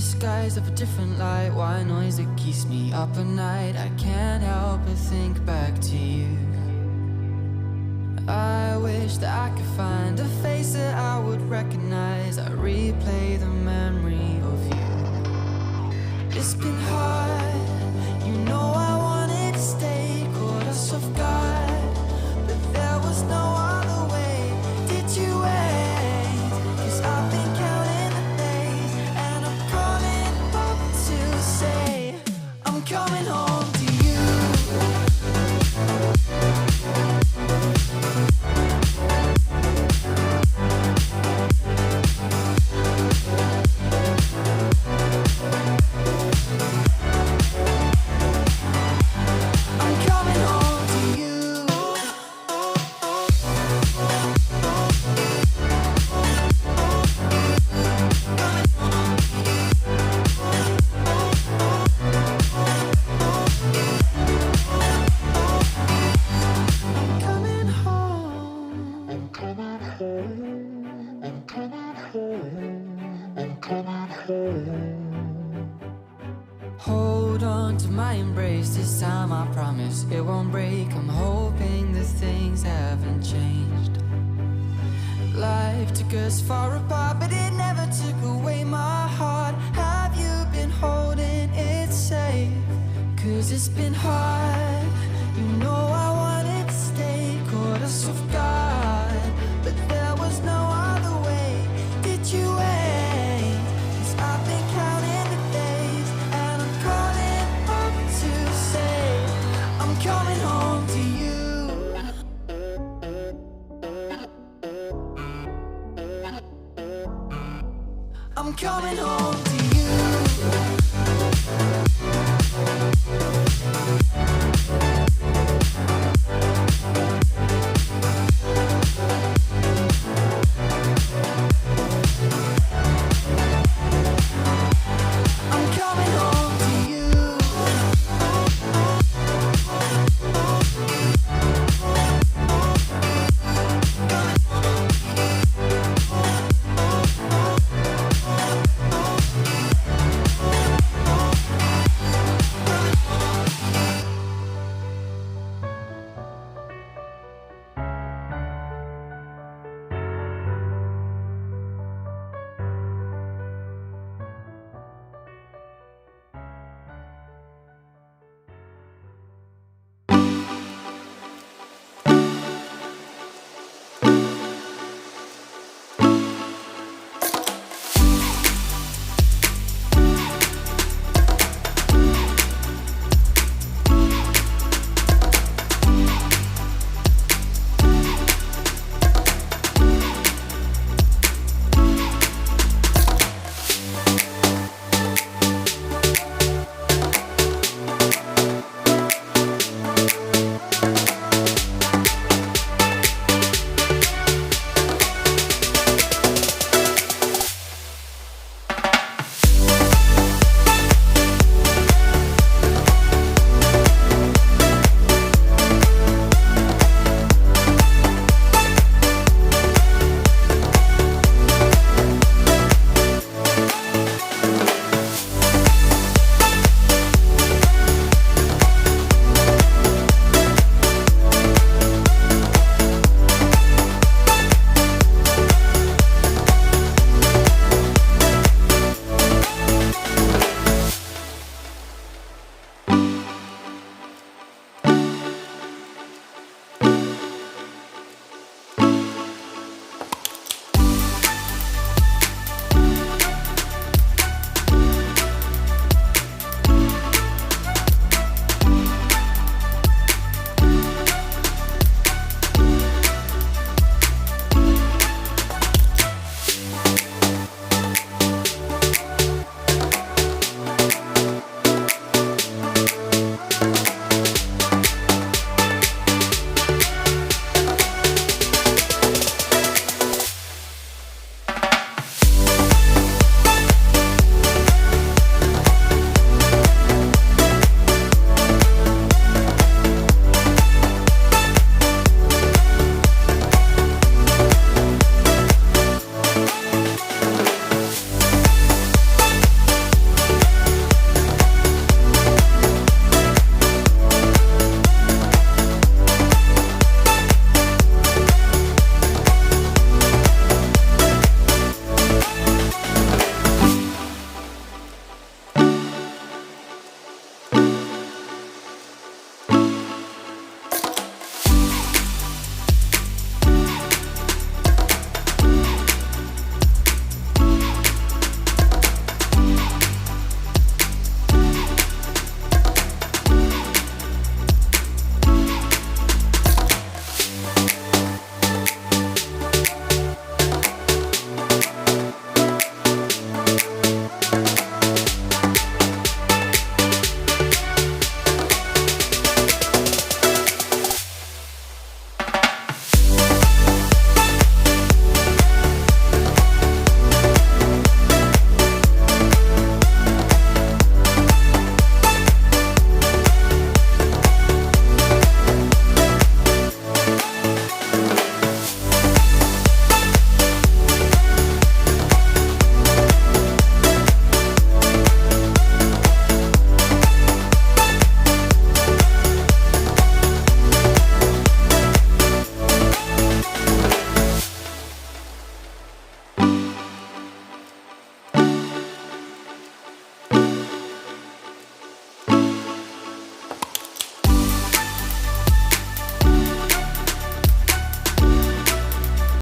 these skies of a different light. White noise that keeps me up at night. I can't help but think back to you. I wish that I could find a face that I would recognize. I replay the memory of you. It's been hard, you know I wanted to stay, caught us off guard, but there was no other way. Did you wait? 'Cause I've been counting the days, and I'm calling up to say I'm coming home to you. Hold on to my embrace, this time I promise it won't break. I'm hoping that things haven't changed. Life took us far apart, but it never took away my heart. Have you been holding it safe? 'Cause it's been hard, you know I wanted to stay, caught us off guard, but there was no other way. Did you wait? 'Cause I've been counting the days, and I'm calling up to say I'm coming home to you. I'm coming home to you.